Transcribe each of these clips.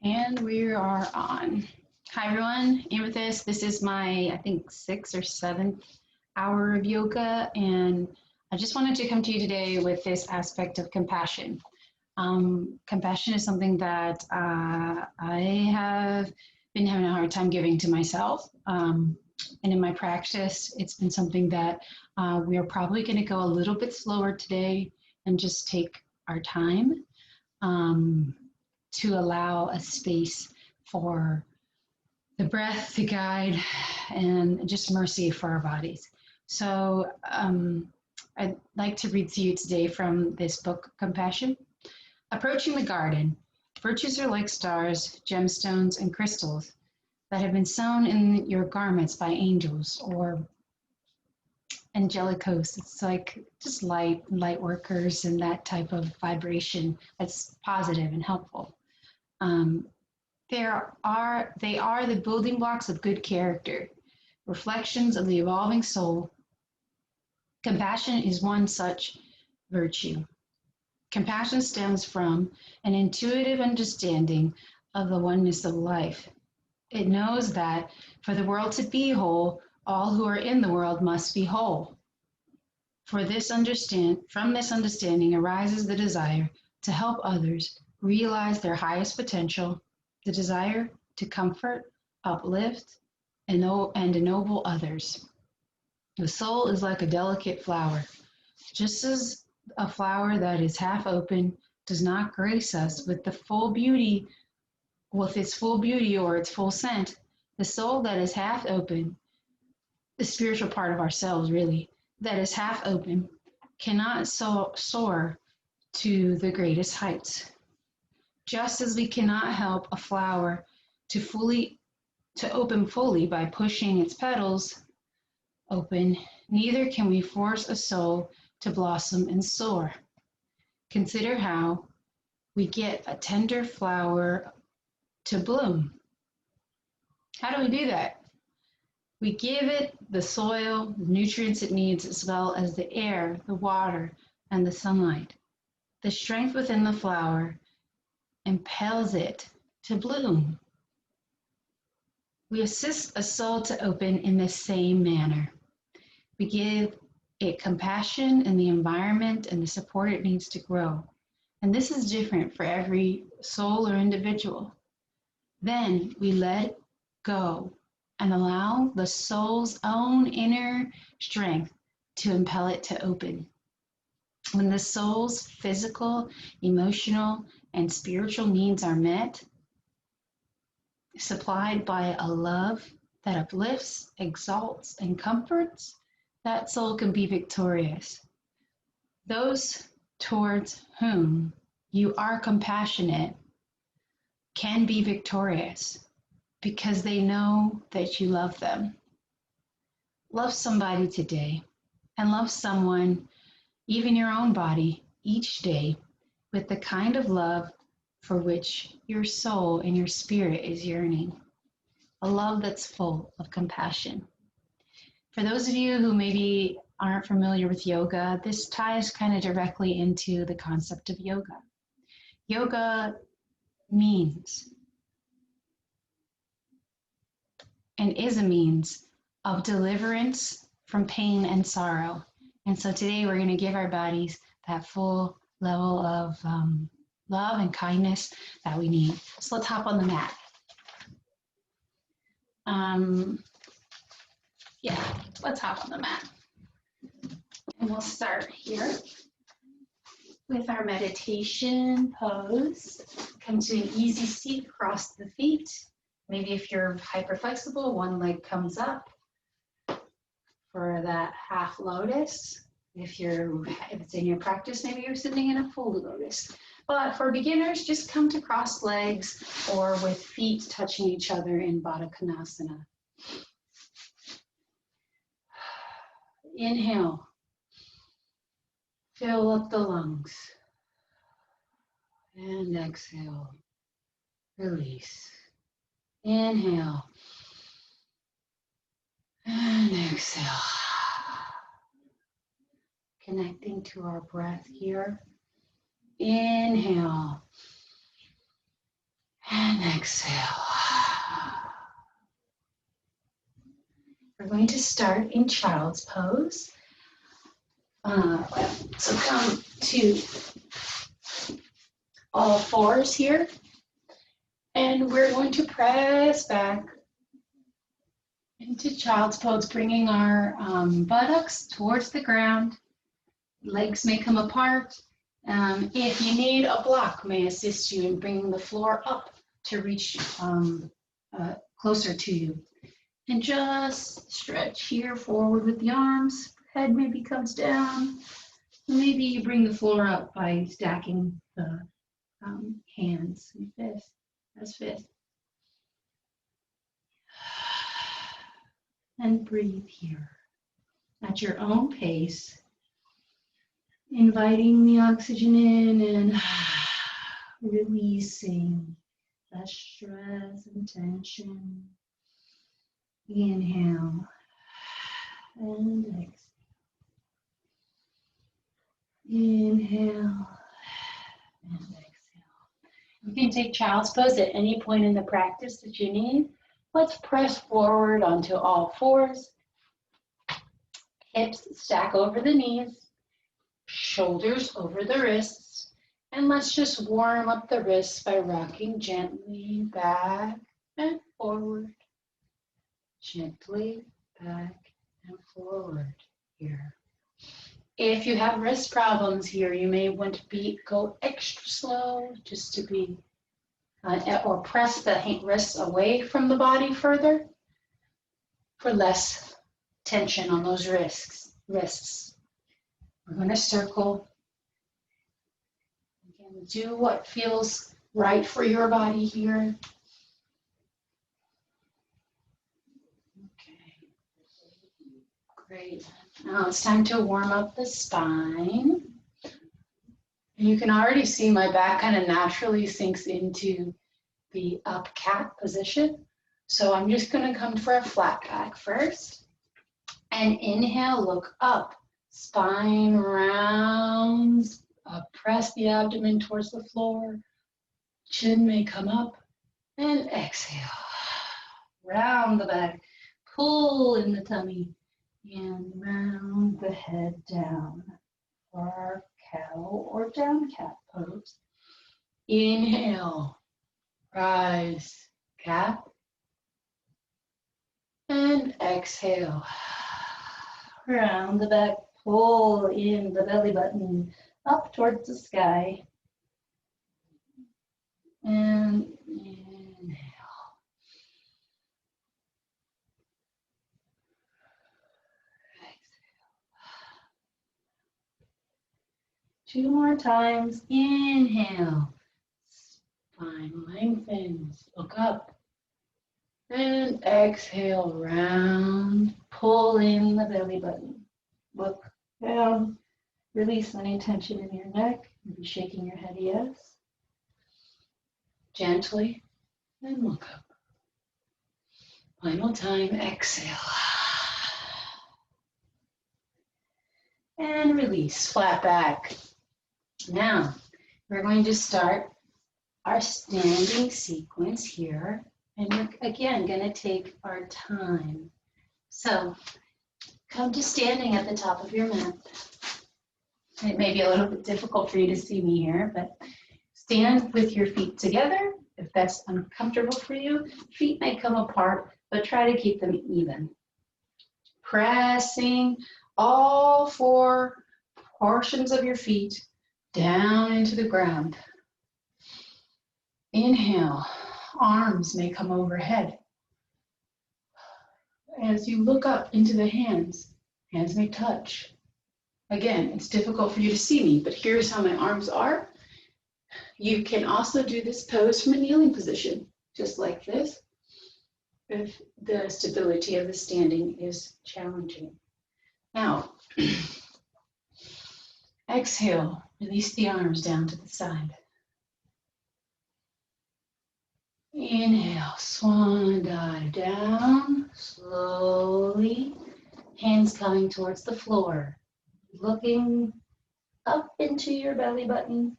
And we are on. Hi, everyone. Amethyst. This is my, I think, sixth or seventh hour of yoga. And I just wanted to come to you today with this aspect of compassion. Compassion is something that I have been having a hard time giving to myself. And in my practice, it's been something that we are probably going to go a little bit slower today and just take our time. To allow a space for the breath to guide and just mercy for our bodies. So I'd like to read to you today from this book, Compassion. Approaching the garden, virtues are like stars, gemstones, and crystals that have been sewn in your garments by angels or angelic hosts. It's like just light workers and that type of vibration that's positive and helpful. Um, they are the building blocks of good character, reflections of the evolving soul. Compassion is one such virtue. Compassion stems from an intuitive understanding of the oneness of life. It knows that for the world to be whole, all who are in the world must be whole. From this understanding arises the desire to help others realize their highest potential, the desire to comfort, uplift, and ennoble others. The soul is like a delicate flower. Just as a flower that is half open does not grace us with its full beauty or its full scent, the soul that is half open, the spiritual part of ourselves really, that is half open, cannot soar to the greatest heights. Just as we cannot help a flower to open fully by pushing its petals open, neither can we force a soul to blossom and soar. Consider how we get a tender flower to bloom. How do we do that? We give it the soil, the nutrients it needs, as well as the air, the water, and the sunlight. The strength within the flower impels it to bloom. We assist a soul to open in the same manner. We give it compassion in the environment and the support it needs to grow. And this is different for every soul or individual. Then we let go and allow the soul's own inner strength to impel it to open. When the soul's physical, emotional, and spiritual needs are met, supplied by a love that uplifts, exalts, and comforts, that soul can be victorious. Those towards whom you are compassionate can be victorious because they know that you love them. Love somebody today and love someone, even your own body, each day with the kind of love for which your soul and your spirit is yearning. A love that's full of compassion. For those of you who maybe aren't familiar with yoga, this ties kind of directly into the concept of yoga. Yoga means and is a means of deliverance from pain and sorrow. And so today we're going to give our bodies that full level of love and kindness that we need. So let's hop on the mat. Let's hop on the mat. And we'll start here with our meditation pose. Come to an easy seat, cross the feet. Maybe if you're hyper flexible, one leg comes up for that half lotus. If it's in your practice, maybe you're sitting in a full lotus. But for beginners, just come to crossed legs or with feet touching each other in Baddha Konasana. Inhale. Fill up the lungs. And exhale. Release. Inhale. And exhale. Connecting to our breath here. Inhale. And exhale. We're going to start in child's pose. So come to all fours here. And we're going to press back into child's pose, bringing our buttocks towards the ground. Legs may come apart. If you need a block, may assist you in bringing the floor up to reach closer to you. And just stretch here forward with the arms. Head maybe comes down. Maybe you bring the floor up by stacking the hands and fists as fists. And breathe here at your own pace, inviting the oxygen in and releasing that stress and tension. Inhale and exhale. Inhale and exhale. You can take child's pose at any point in the practice that you need. Let's press forward onto all fours. Hips stack over the knees. Shoulders over the wrists. And let's just warm up the wrists by rocking gently back and forward. Gently back and forward here. If you have wrist problems here, you may want to go extra slow just to be, or press the wrists away from the body further for less tension on those wrists. We're going to circle. Again, do what feels right for your body here. Okay, great. Now it's time to warm up the spine. You can already see my back kind of naturally sinks into the up cat position. So I'm just going to come for a flat back first. And inhale, look up. Spine rounds, press the abdomen towards the floor. Chin may come up. And exhale. Round the back. Pull in the tummy. And round the head down for our cow or down cat pose. Inhale, rise, cat. And exhale. Round the back, pull in the belly button up towards the sky. And inhale. 2 more times. Inhale. Spine lengthens. Look up. And exhale, round. Pull in the belly button. Look down. Release any tension in your neck. Maybe shaking your head yes. Gently. And look up. Final time. Exhale. And release. Flat back. Now, we're going to start our standing sequence here. And we're, again, going to take our time. So, come to standing at the top of your mat. It may be a little bit difficult for you to see me here, but stand with your feet together. If that's uncomfortable for you, feet may come apart, but try to keep them even. Pressing all 4 portions of your feet down into the ground. Inhale, arms may come overhead. As you look up into the hands, hands may touch. Again, it's difficult for you to see me, but here's how my arms are. You can also do this pose from a kneeling position, just like this, if the stability of the standing is challenging. Now, exhale, release the arms down to the side. Inhale, swan dive down, slowly, hands coming towards the floor, looking up into your belly button.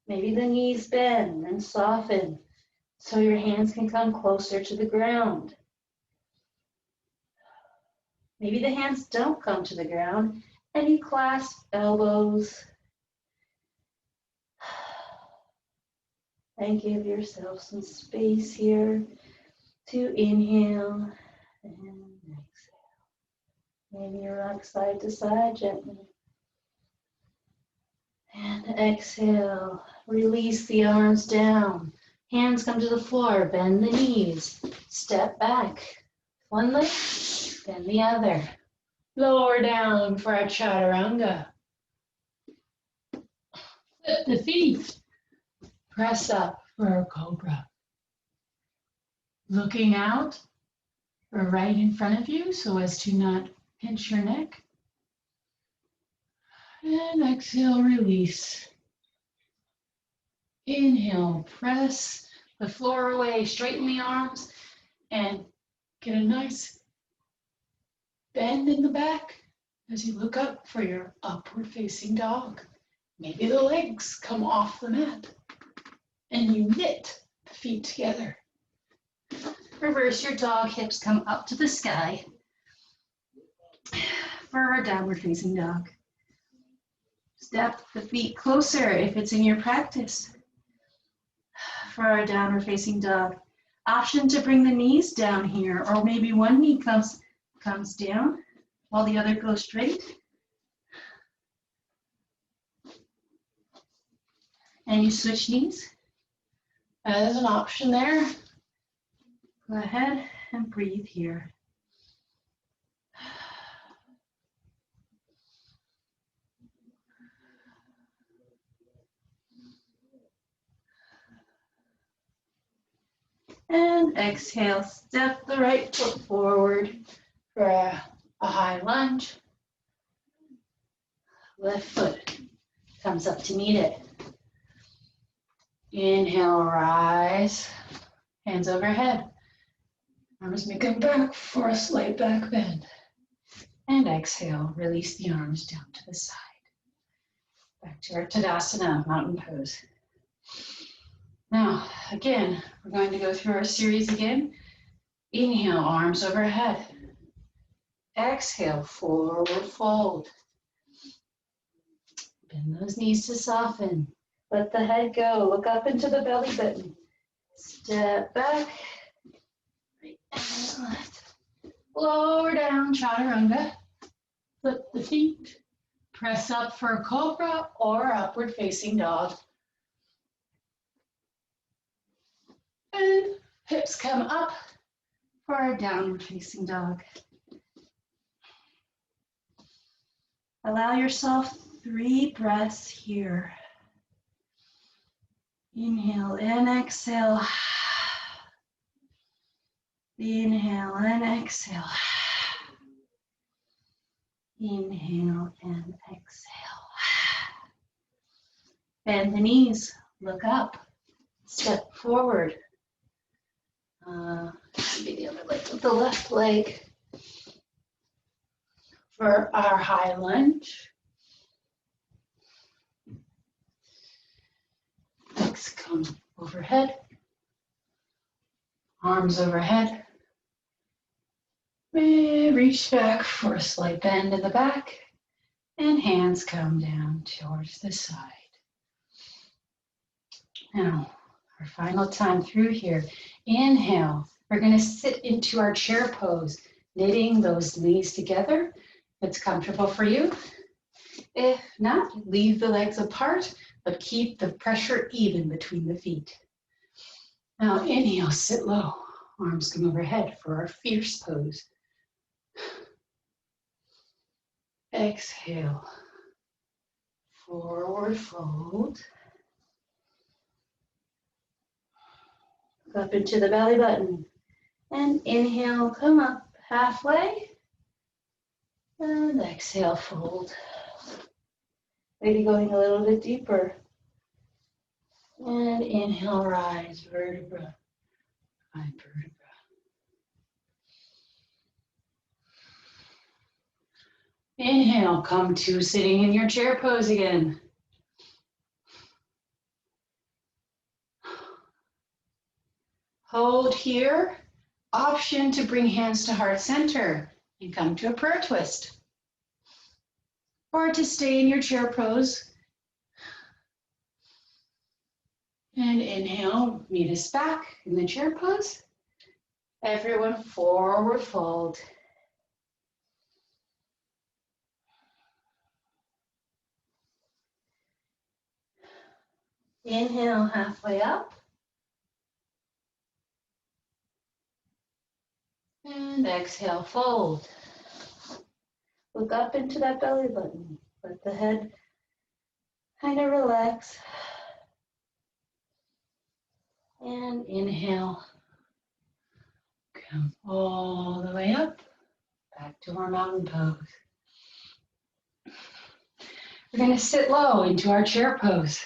Maybe the knees bend and soften. so your hands can come closer to the ground. Maybe the hands don't come to the ground and you clasp elbows and give yourself some space here to inhale and exhale. Maybe you rock side to side gently. And exhale, release the arms down. Hands come to the floor, bend the knees, step back. One leg, then the other. Lower down for a chaturanga. Flip the feet. Press up for a cobra. Looking out or right in front of you so as to not pinch your neck. And exhale, release. Inhale, press the floor away, straighten the arms, and get a nice bend in the back as you look up for your upward facing dog. Maybe the legs come off the mat and you knit the feet together. Reverse your dog, hips come up to the sky for our downward facing dog. Step the feet closer if it's in your practice for our downward facing dog. Option to bring the knees down here, or maybe one knee comes down while the other goes straight. And you switch knees. As an option there. Go ahead and breathe here. And exhale, step the right foot forward for a high lunge. Left foot comes up to meet it. Inhale, rise, hands overhead. Arms may come back for a slight back bend. And exhale, release the arms down to the side. Back to our Tadasana, mountain pose. Now, again, we're going to go through our series again. Inhale, arms overhead. Exhale, forward fold. Bend those knees to soften. Let the head go. Look up into the belly button. Step back. Right and left. Lower down, chaturanga. Flip the feet. Press up for a cobra or upward facing dog. And hips come up for a downward facing dog. Allow yourself 3 breaths here. Inhale and exhale. Inhale and exhale. Inhale and exhale. Bend the knees, look up, step forward. Maybe the other leg with the left leg. For our high lunge. Legs come overhead. Arms overhead. Reach back for a slight bend in the back. And hands come down towards the side. Now, our final time through here. Inhale. We're going to sit into our chair pose, knitting those knees together. If it's comfortable for you. If not, leave the legs apart, but keep the pressure even between the feet. Now inhale, sit low. Arms come overhead for our fierce pose. Exhale, forward fold. Up into the belly button. And inhale, come up halfway. And exhale, fold. Maybe going a little bit deeper. And inhale, rise, vertebra by vertebra. Inhale, come to sitting in your chair pose again. Hold here. Option to bring hands to heart center and come to a prayer twist. Or to stay in your chair pose. And inhale, meet us back in the chair pose. Everyone forward fold. Inhale, halfway up. And exhale, fold. Look up into that belly button. Let the head kind of relax. And inhale. Come all the way up. Back to our mountain pose. We're going to sit low into our chair pose.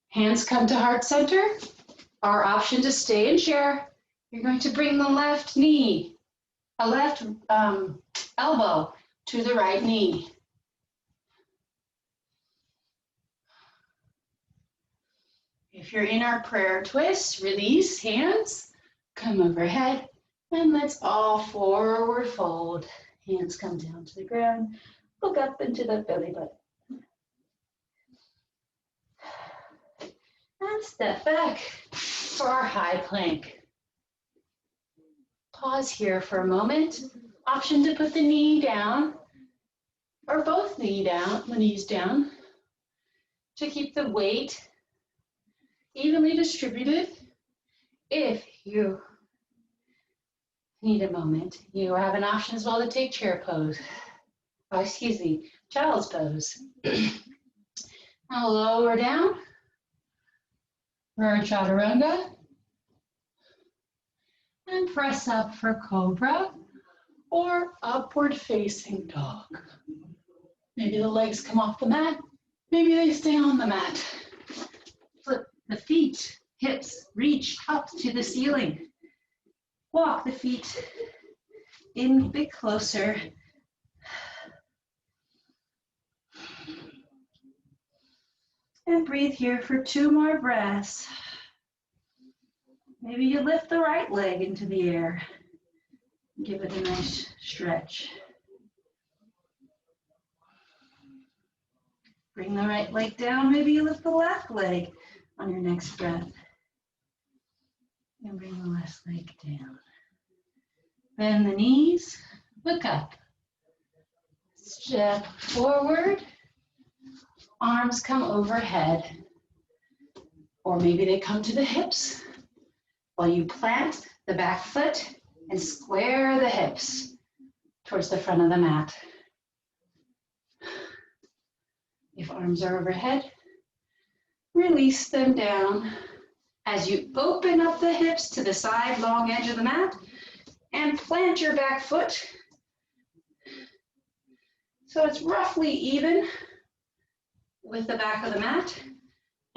Hands come to heart center. Our option to stay in chair. You're going to bring the left knee, left elbow to the right knee. If you're in our prayer twist, release hands, come overhead, and let's all forward fold. Hands come down to the ground, look up into the belly button. And step back for our high plank. Pause here for a moment. Option to put the knee down, or both knees down, to keep the weight evenly distributed. If you need a moment, you have an option as well to take chair pose. Oh, excuse me, child's pose. Now lower down for our chaturanga. And press up for cobra or upward facing dog. Maybe the legs come off the mat, maybe they stay on the mat. Flip the feet, hips reach up to the ceiling. Walk the feet in a bit closer. And breathe here for 2 more breaths. Maybe you lift the right leg into the air. Give it a nice stretch. Bring the right leg down. Maybe you lift the left leg on your next breath. And bring the left leg down. Bend the knees, look up. Step forward. Arms come overhead. Or maybe they come to the hips. While you plant the back foot and square the hips towards the front of the mat. If arms are overhead, release them down as you open up the hips to the side long edge of the mat and plant your back foot so it's roughly even with the back of the mat,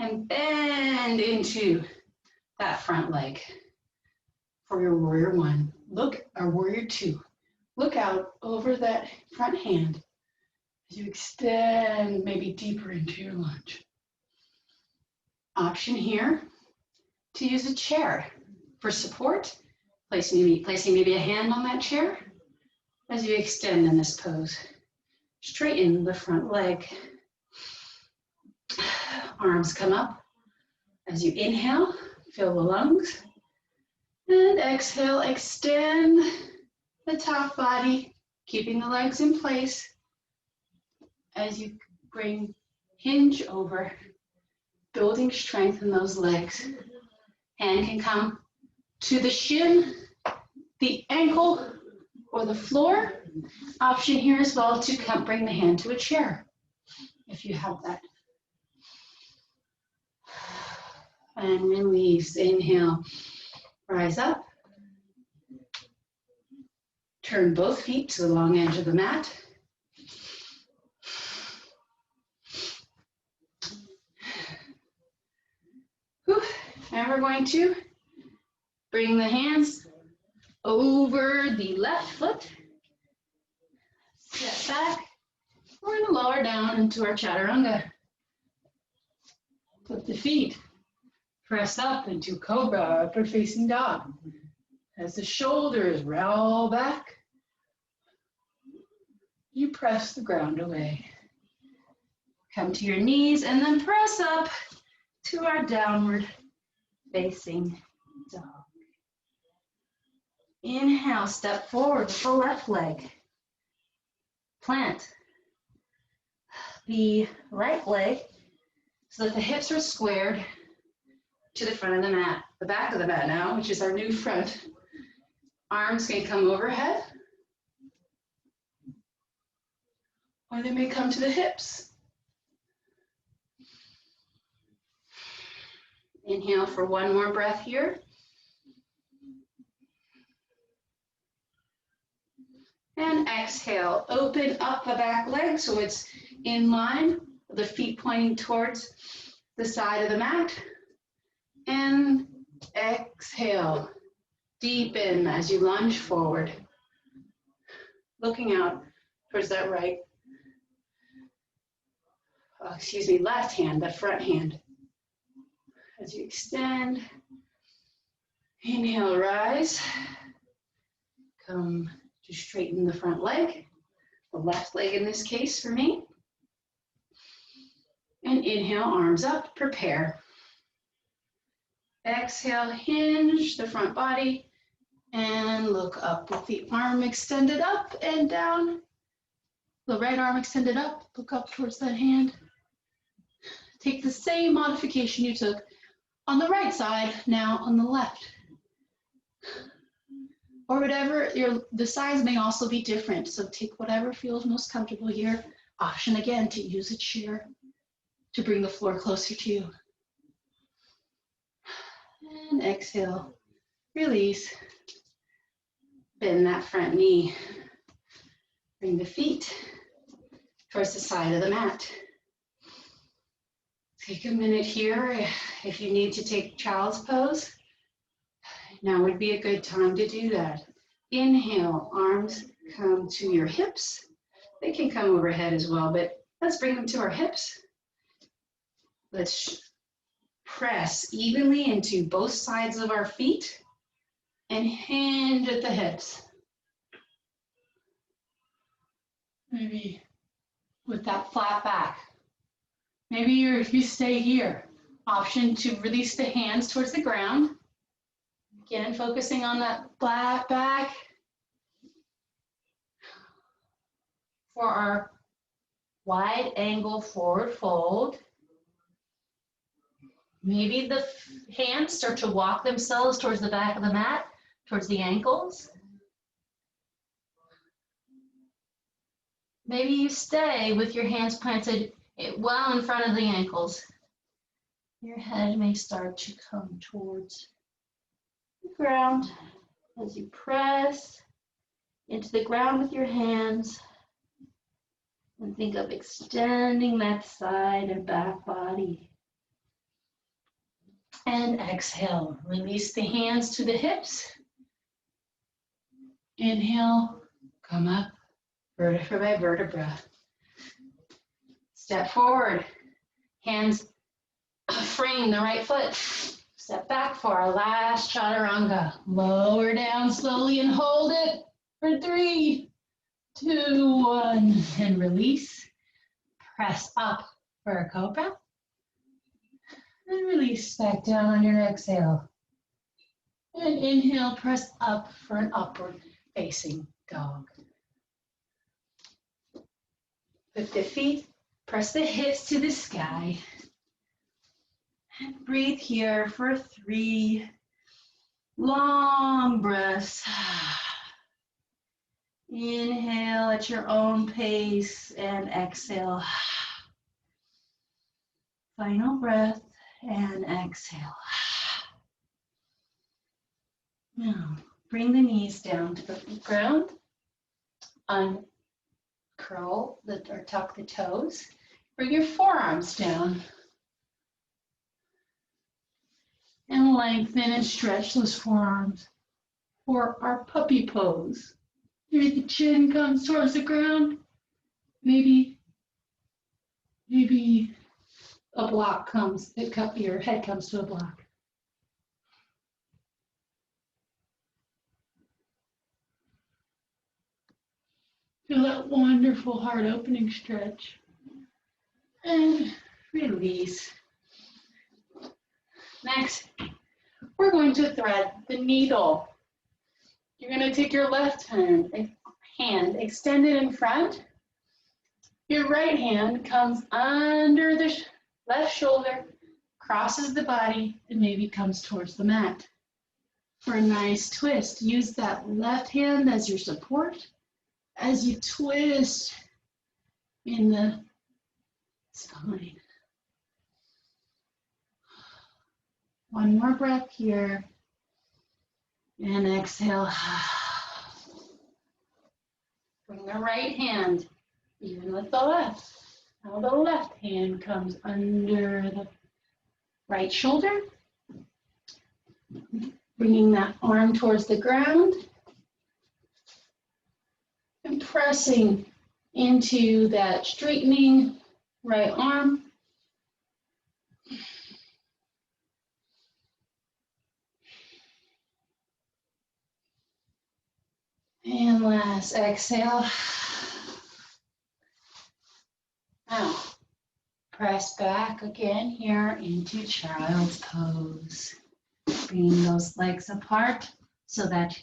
and bend into that front leg for your warrior 1. Or warrior 2. Look out over that front hand as you extend maybe deeper into your lunge. Option here to use a chair for support. Placing maybe a hand on that chair as you extend in this pose. Straighten the front leg. Arms come up as you inhale. Fill the lungs, and exhale, extend the top body, keeping the legs in place as you bring hinge over, building strength in those legs. Hand can come to the shin, the ankle, or the floor. Option here as well to bring the hand to a chair, if you have that. And release, inhale, rise up. Turn both feet to the long edge of the mat. Whew. And we're going to bring the hands over the left foot. Step back. We're going to lower down into our chaturanga. Put the feet Press up into cobra, upward facing dog. As the shoulders roll back, you press the ground away. Come to your knees and then press up to our downward facing dog. Inhale, step forward with the left leg. Plant the right leg so that the hips are squared to the front of the mat, the back of the mat now, which is our new front. Arms may come overhead, or they may come to the hips. Inhale for one more breath here. And exhale, open up the back leg so it's in line, the feet pointing towards the side of the mat. And exhale, deepen as you lunge forward, looking out towards that left hand, that front hand. As you extend, inhale, rise, come to straighten the front leg, the left leg in this case for me. And inhale, arms up, prepare. Exhale, hinge the front body and look up with the arm extended up and down. The right arm extended up, look up towards that hand. Take the same modification you took on the right side, now on the left. Or whatever, the sides may also be different, so take whatever feels most comfortable here. Option again to use a chair to bring the floor closer to you. And exhale, release. Bend that front knee. Bring the feet towards the side of the mat. Take a minute here if you need to take child's pose. Now would be a good time to do that. Inhale, arms come to your hips. They can come overhead as well, but let's bring them to our hips. Let's press evenly into both sides of our feet and hinge at the hips. Maybe with that flat back. Maybe if you stay here, option to release the hands towards the ground. Again, focusing on that flat back. For our wide angle forward fold, maybe the hands start to walk themselves towards the back of the mat, towards the ankles. Maybe you stay with your hands planted well in front of the ankles. Your head may start to come towards the ground as you press into the ground with your hands. And think of extending that side and back body. And exhale, release the hands to the hips. Inhale, come up, vertebra by vertebra. Step forward, hands frame the right foot. Step back for our last chaturanga. Lower down slowly and hold it for 3, 2, 1, and release. Press up for a cobra. And release back down on your exhale. And inhale, press up for an upward facing dog. Lift the feet, press the hips to the sky. And breathe here for 3 long breaths. Inhale at your own pace and exhale. Final breath and exhale. Now, bring the knees down to the ground. Uncurl or tuck the toes. Bring your forearms down. And lengthen and stretch those forearms for our puppy pose. Maybe the chin comes towards the ground. Maybe a block comes, your head comes to a block. Feel that wonderful heart opening stretch. And release. Next, we're going to thread the needle. You're going to take your left hand, extend it in front. Your right hand comes under the left shoulder, crosses the body, and maybe comes towards the mat. For a nice twist, use that left hand as your support as you twist in the spine. One more breath here. And exhale. Bring the right hand even with the left. Now the left hand comes under the right shoulder. Bringing that arm towards the ground. And pressing into that straightening right arm. And last exhale. Now, press back again here into child's pose. Bringing those legs apart so that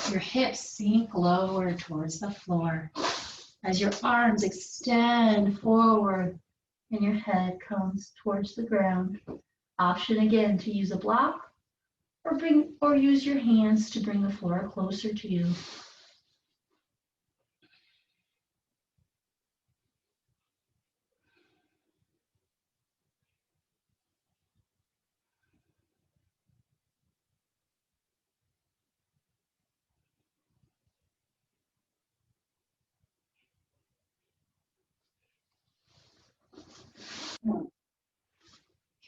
your hips sink lower towards the floor. As your arms extend forward and your head comes towards the ground. Option again to use a block or use your hands to bring the floor closer to you.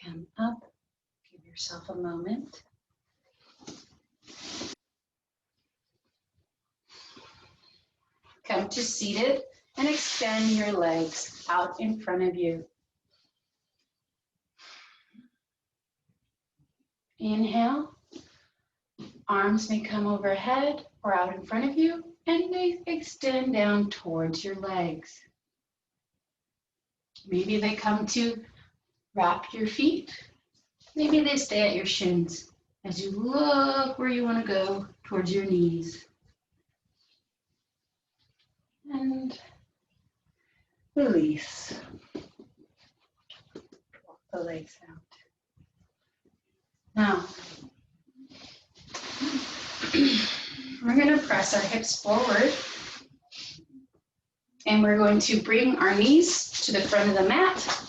Come up, give yourself a moment. Come to seated and extend your legs out in front of you. Inhale, arms may come overhead or out in front of you, and they extend down towards your legs. Maybe they come to wrap your feet. Maybe they stay at your shins as you look where you want to go towards your knees. And release. Walk the legs out. Now, we're going to press our hips forward. And we're going to bring our knees to the front of the mat.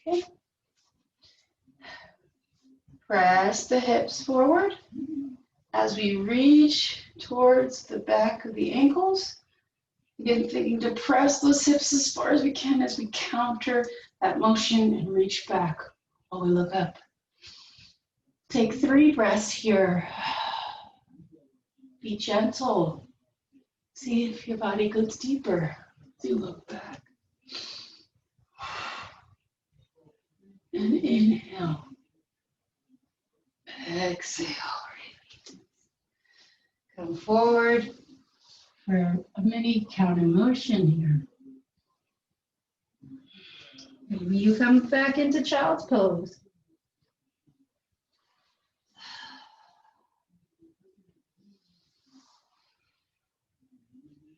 Okay. Press the hips forward as we reach towards the back of the ankles. Again, thinking to press those hips as far as we can as we counter that motion and reach back while we look up. Take 3 breaths here. Be gentle. See if your body goes deeper as you look back. And inhale. Exhale. Come forward for a mini counter motion here. Maybe you come back into child's pose.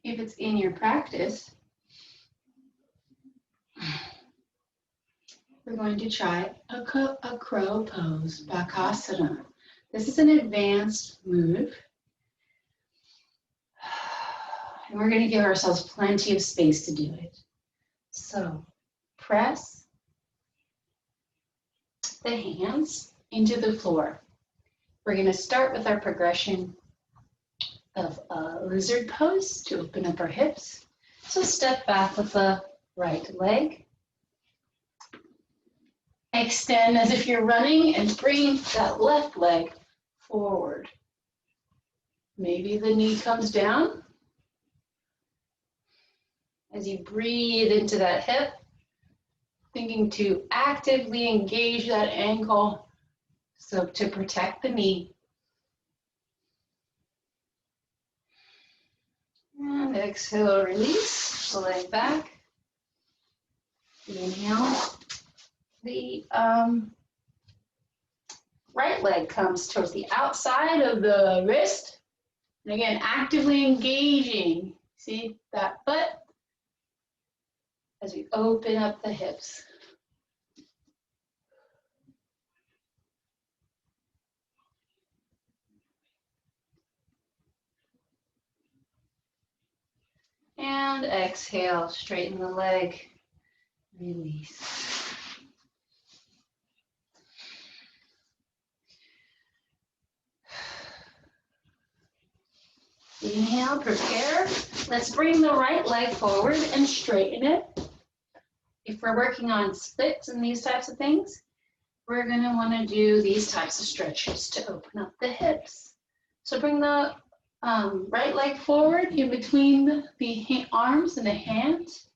If it's in your practice, we're going to try a crow pose, Bakasana. This is an advanced move. And we're going to give ourselves plenty of space to do it. So press the hands into the floor. We're going to start with our progression of a lizard pose to open up our hips. So step back with the right leg. Extend as if you're running and bring that left leg forward. Maybe the knee comes down. As you breathe into that hip, thinking to actively engage that ankle so to protect the knee. And exhale, release the leg back. Inhale. The right leg comes towards the outside of the wrist. And again, actively engaging. See that foot as we open up the hips. And exhale, straighten the leg, release. Inhale, prepare. Let's bring the right leg forward and straighten it. If we're working on splits and these types of things, we're going to want to do these types of stretches to open up the hips. So bring the right leg forward in between the arms and the hands.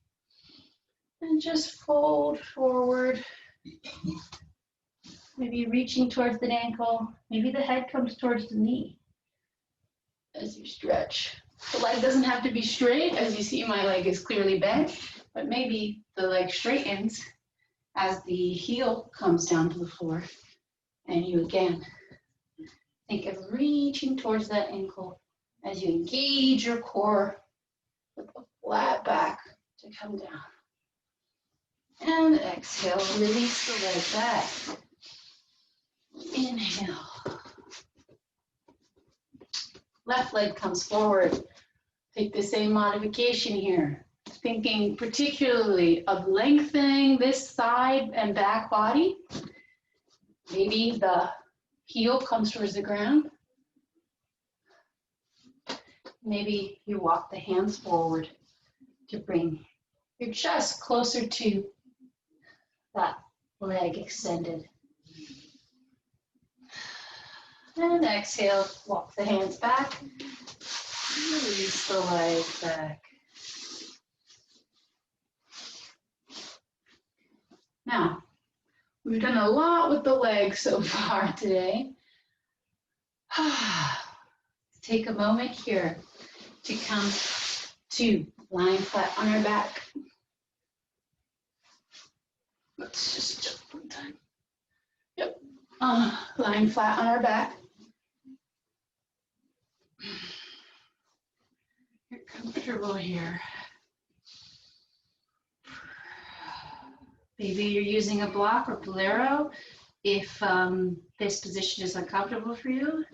And just fold forward. Maybe reaching towards the ankle. Maybe the head comes towards the knee as you stretch. The leg doesn't have to be straight. As you see, my leg is clearly bent, but maybe the leg straightens as the heel comes down to the floor. And you again think of reaching towards that ankle as you engage your core with a flat back to come down. And exhale, release the leg back. Inhale. Left leg comes forward. Take the same modification here. Thinking particularly of lengthening this side and back body. Maybe the heel comes towards the ground. Maybe you walk the hands forward to bring your chest closer to that leg extended. And exhale, walk the hands back. Release the leg back. Now, we've done a lot with the legs so far today. Take a moment here to come to lying flat on our back. Let's just jump one time. Yep. Lying flat on our back. You're comfortable here. Maybe you're using a block or Bolero. If this position is uncomfortable for you,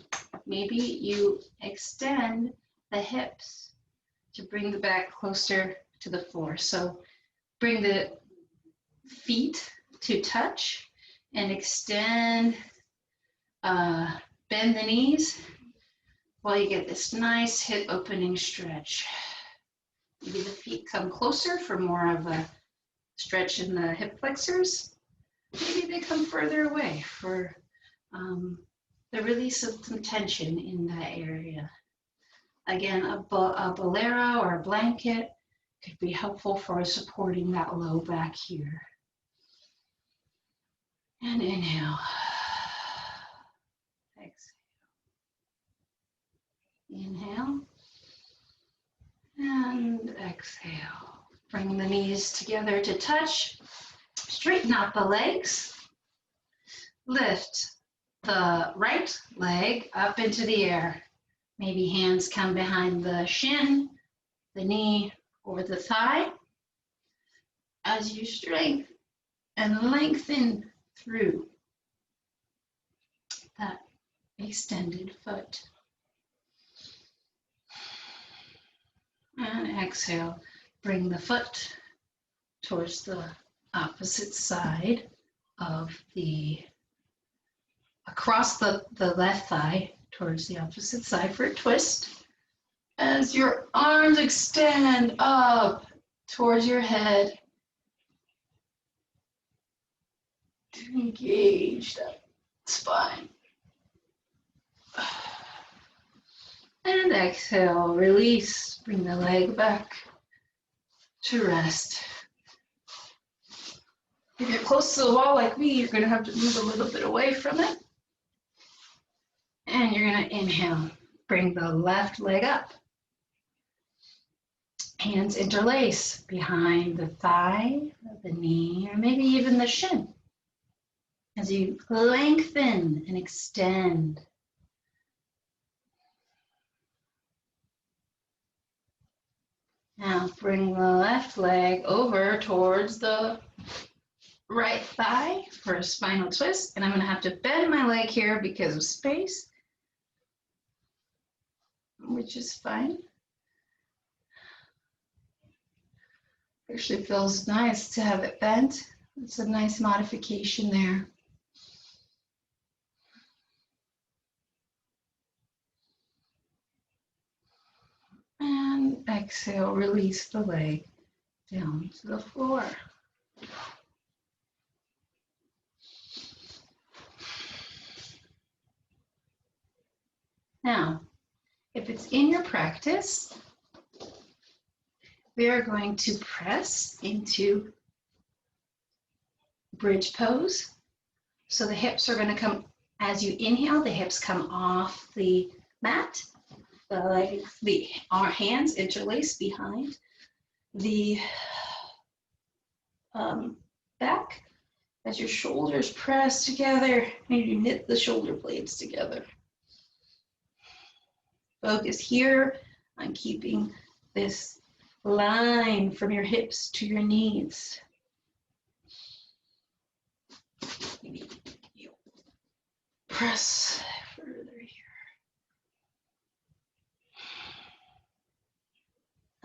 maybe you extend the hips to bring the back closer to the floor. So bring the feet to touch and extend, bend the knees while you get this nice hip opening stretch. Maybe the feet come closer for more of a stretch in the hip flexors. Maybe they come further away for the release of some tension in that area. Again, a bolero or a blanket could be helpful for supporting that low back here. And inhale. Exhale. Inhale. And exhale. Bring the knees together to touch. Straighten out the legs. Lift the right leg up into the air. Maybe hands come behind the shin, the knee, or the thigh. As you strengthen and lengthen through that extended foot. And exhale, bring the foot towards the opposite side of across the left thigh towards the opposite side for a twist. As your arms extend up towards your head, to engage that spine. And exhale, release, bring the leg back to rest. If you're close to the wall like me, you're going to have to move a little bit away from it. And you're going to inhale, bring the left leg up. Hands interlace behind the thigh, the knee, or maybe even the shin as you lengthen and extend. Now bring the left leg over towards the right thigh for a spinal twist. And I'm going to have to bend my leg here because of space, which is fine. Actually feels nice to have it bent. It's a nice modification there. And exhale, release the leg down to the floor. Now, if it's in your practice, we are going to press into bridge pose. So the hips are going to come, as you inhale, the hips come off the mat. The legs, our hands interlace behind the back as your shoulders press together and you knit the shoulder blades together. Focus here on keeping this line from your hips to your knees. Maybe you press further here.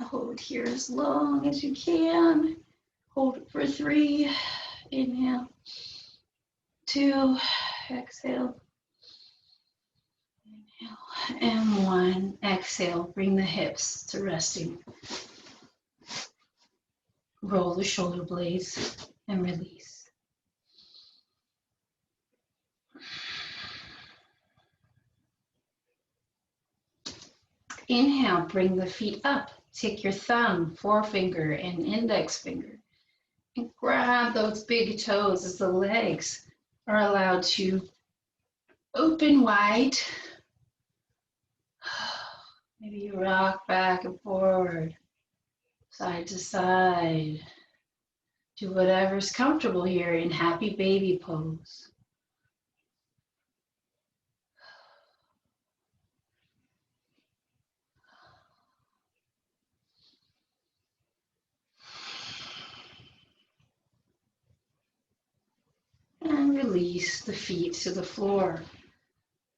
Hold here as long as you can. Hold it for 3. Inhale. 2. Exhale. Inhale. And 1. Exhale. Bring the hips to resting. Roll the shoulder blades and release. Inhale. Bring the feet up. Take your thumb, forefinger, and index finger and grab those big toes as the legs are allowed to open wide. Maybe you rock back and forward, side to side. Do whatever's comfortable here in happy baby pose. And release the feet to the floor.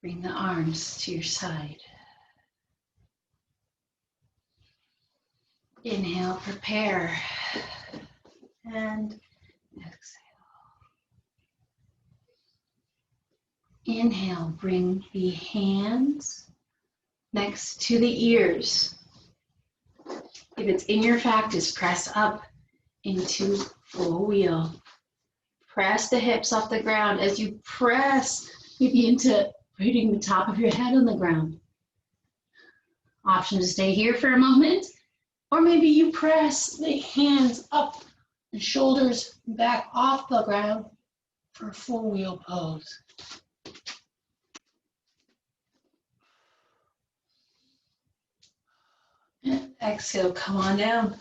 Bring the arms to your side. Inhale, prepare. And exhale. Inhale, bring the hands next to the ears. If it's in your practice, press up into full wheel. Press the hips off the ground. As you press, maybe into putting the top of your head on the ground. Option to stay here for a moment, or maybe you press the hands up and shoulders back off the ground for a full wheel pose. And exhale, come on down.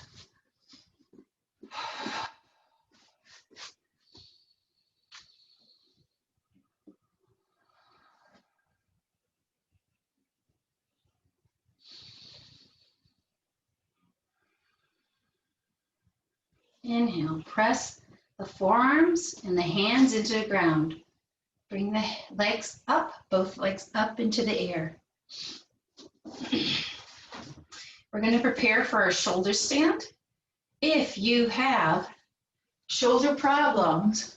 Inhale, press the forearms and the hands into the ground. Bring the legs up, both legs up into the air. We're going to prepare for our shoulder stand. If you have shoulder problems,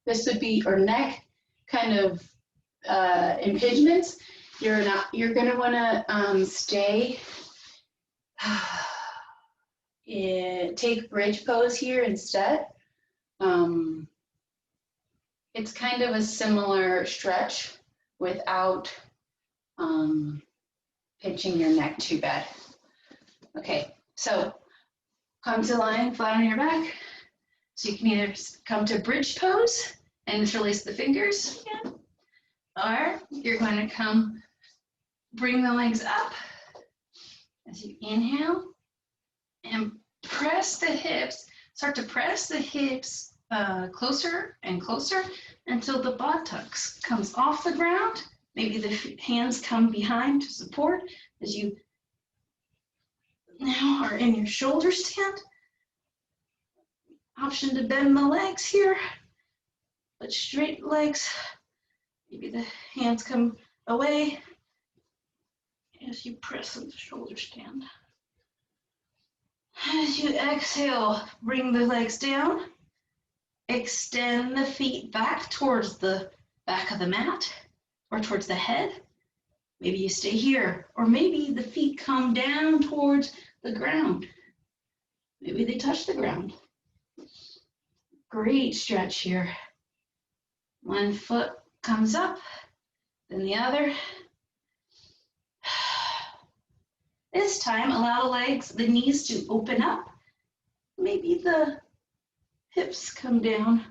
this would be, or neck kind of impingements, you're going to want to stay, take bridge pose here instead. It's kind of a similar stretch without pinching your neck too bad. Okay, so come to lying flat on your back. So you can either come to bridge pose and interlace the fingers again, or you're going to come, bring the legs up as you inhale And press the hips, start to press the hips closer and closer until the buttocks comes off the ground. Maybe the hands come behind to support as you now are in your shoulder stand. Option to bend the legs here, but straight legs. Maybe the hands come away as you press in the shoulder stand. As you exhale, bring the legs down. Extend the feet back towards the back of the mat or towards the head. Maybe you stay here, or maybe the feet come down towards the ground. Maybe they touch the ground. Great stretch here. One foot comes up, then the other. This time, allow the legs, the knees to open up. Maybe the hips come down.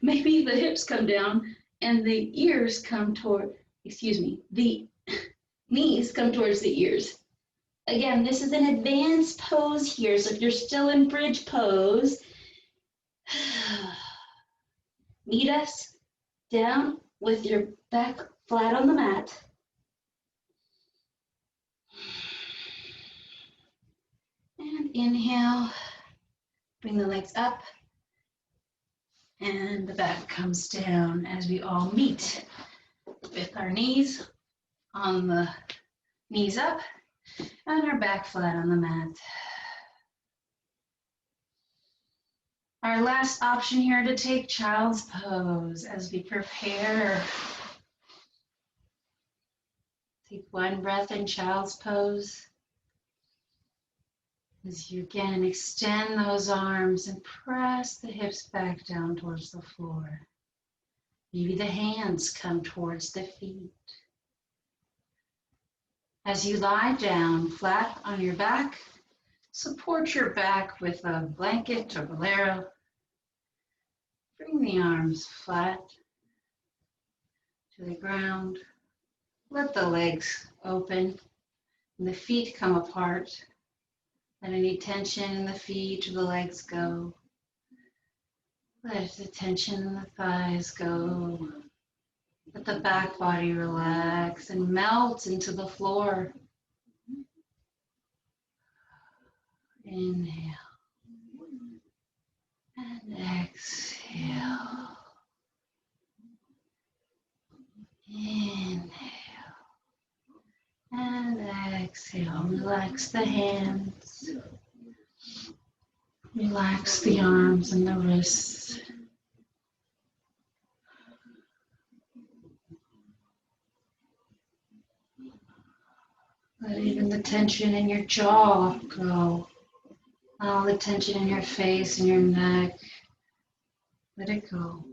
Maybe the hips come down and the ears come toward, the knees come towards the ears. Again, this is an advanced pose here, so if you're still in bridge pose, meet us down with your back flat on the mat. And inhale, bring the legs up, and the back comes down as we all meet with our knees on the knees up and our back flat on the mat. Our last option here to take child's pose as we prepare. Take one breath in child's pose. As you again extend those arms and press the hips back down towards the floor. Maybe the hands come towards the feet. As you lie down flat on your back, support your back with a blanket or bolero. Bring the arms flat to the ground. Let the legs open and the feet come apart. Let any tension in the feet or the legs go. Let the tension in the thighs go. Let the back body relax and melt into the floor. Inhale and exhale. Inhale and exhale. Relax the hands. Relax the arms and the wrists. Let even the tension in your jaw go. All the tension in your face and your neck. Let it go.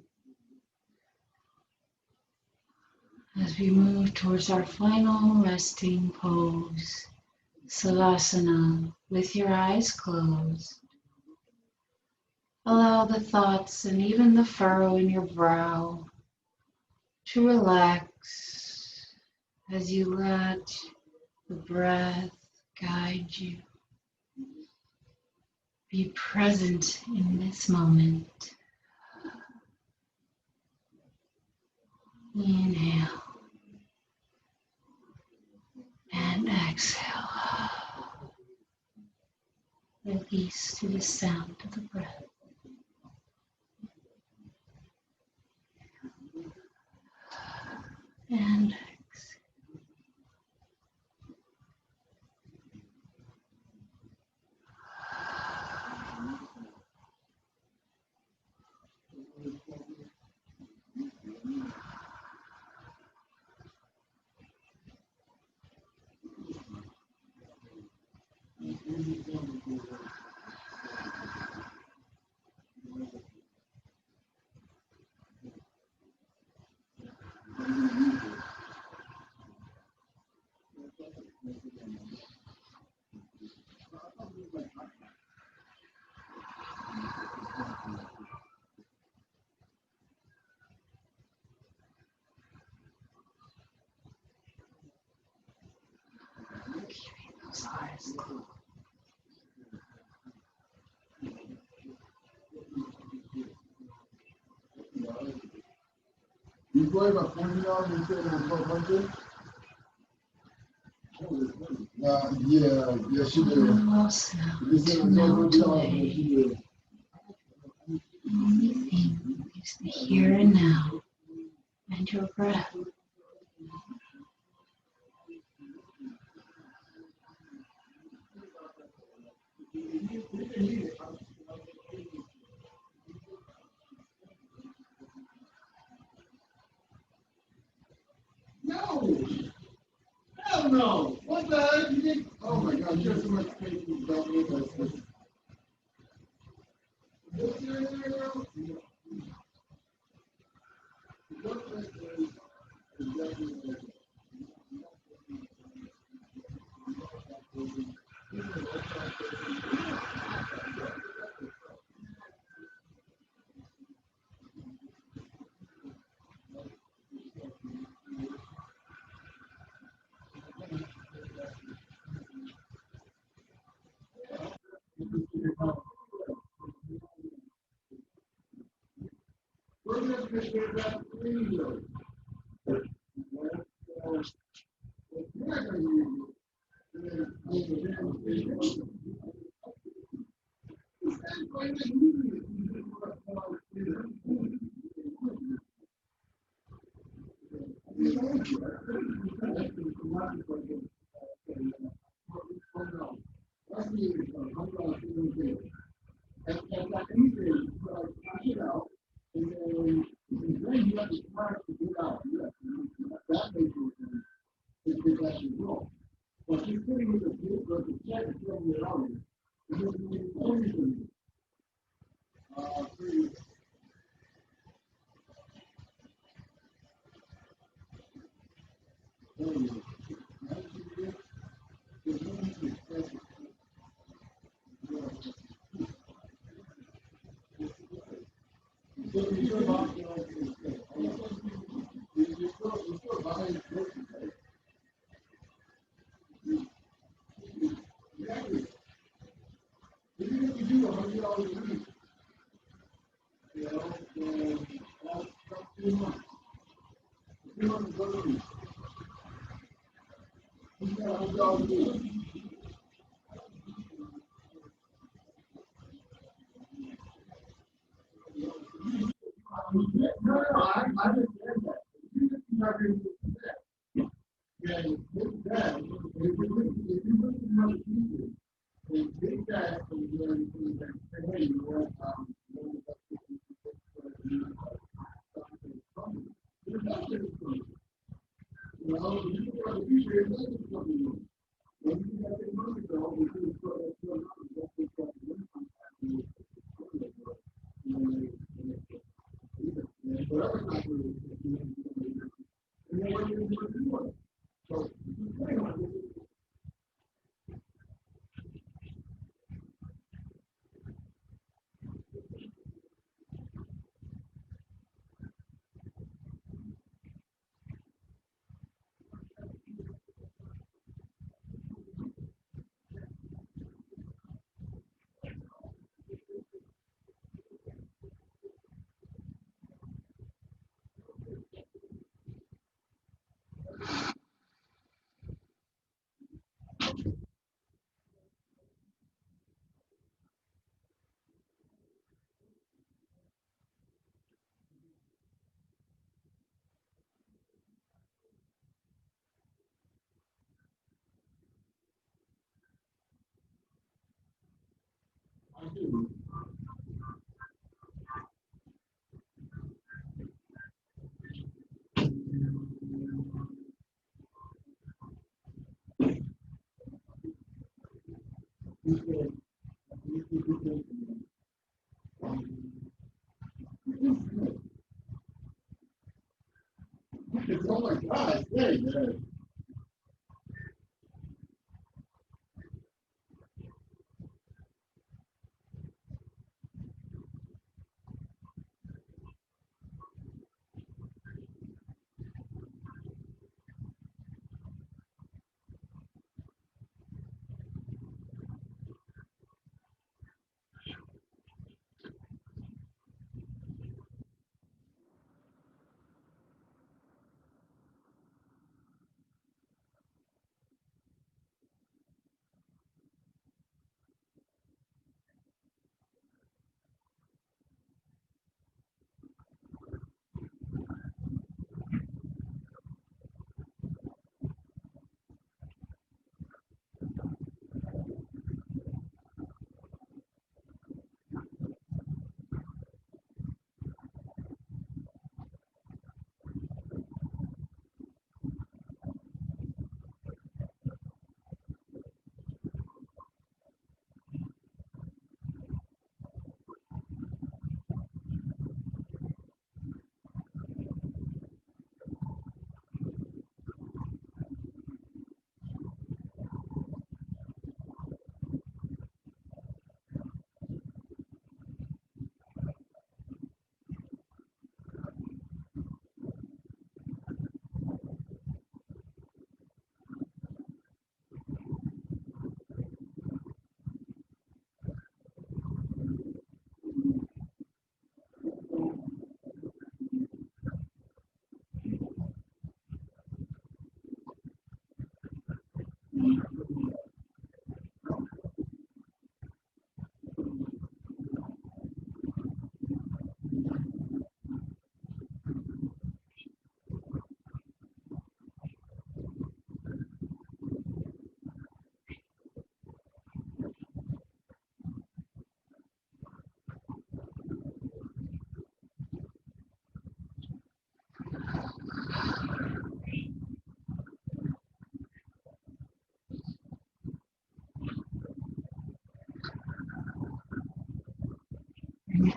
As we move towards our final resting pose, Savasana, with your eyes closed. Allow the thoughts and even the furrow in your brow to relax as you let the breath guide you. Be present in this moment. Inhale and exhale. Release to the sound of the breath. And size. You go about $20 instead of 1200. Yeah, she did. Almost now today. Only thing is the here and now and your breath. No, hell no. What the heck? You think? Oh my God, you have so much faith in government. Oh my God, hey, man.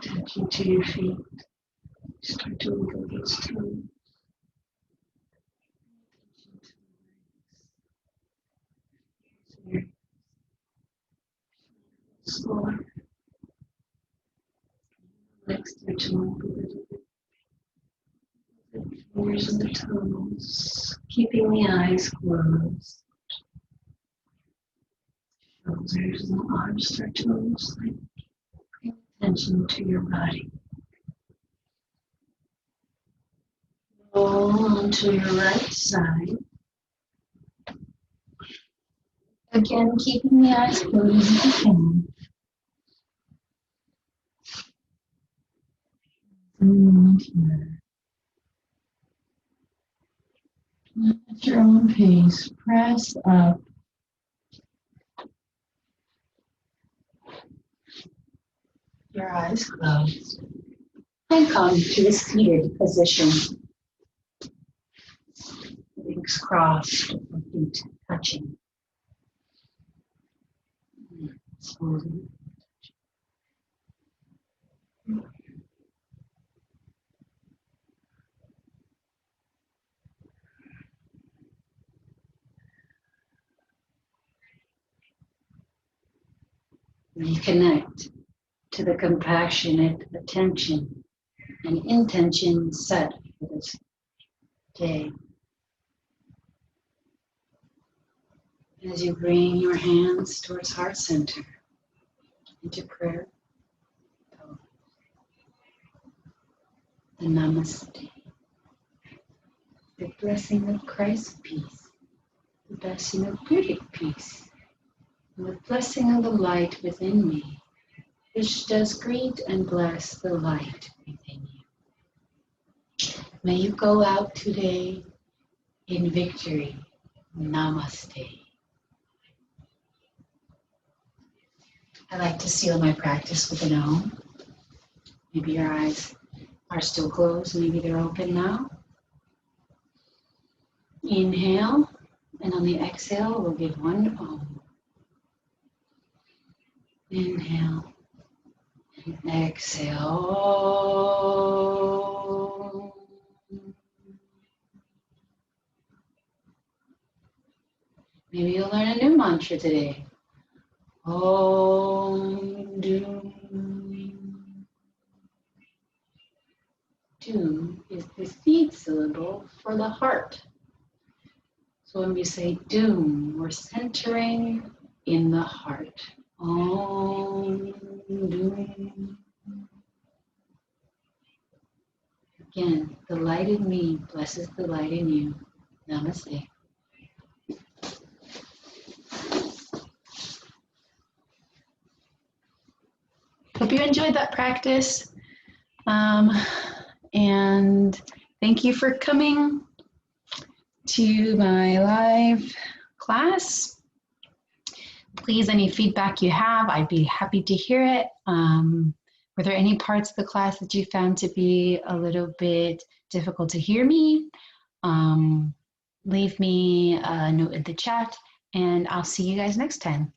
Attention to your feet. Start to wiggle those toes. Slower. Legs stretch a little bit. The fingers and the toes. Keeping the eyes closed. Shoulders and the arms start to move slightly. Pay attention to your body. Roll onto your right side. Again, keeping the eyes closed if you can. And here. At your own pace, press up. Your eyes closed. And come to a seated position. Legs crossed, feet touching. Slowly. Reconnect to the compassionate attention and intention set for this day. As you bring your hands towards heart center into prayer, the Namaste, the blessing of Christ's peace, the blessing of Buddhic peace, and the blessing of the light within me, which does greet and bless the light within you. May you go out today in victory. Namaste. I like to seal my practice with an Om. Maybe your eyes are still closed, maybe they're open now. Inhale, and on the exhale, we'll give one Om. Inhale, and exhale. Maybe you'll learn a new mantra today. Om Doom. Doom is the seed syllable for the heart. So when we say Doom, we're centering in the heart. Om Doom. Again, the light in me blesses the light in you. Namaste. Hope you enjoyed that practice. And thank you for coming to my live class. Please, any feedback you have, I'd be happy to hear it. Were there any parts of the class that you found to be a little bit difficult to hear me? Leave me a note in the chat, and I'll see you guys next time.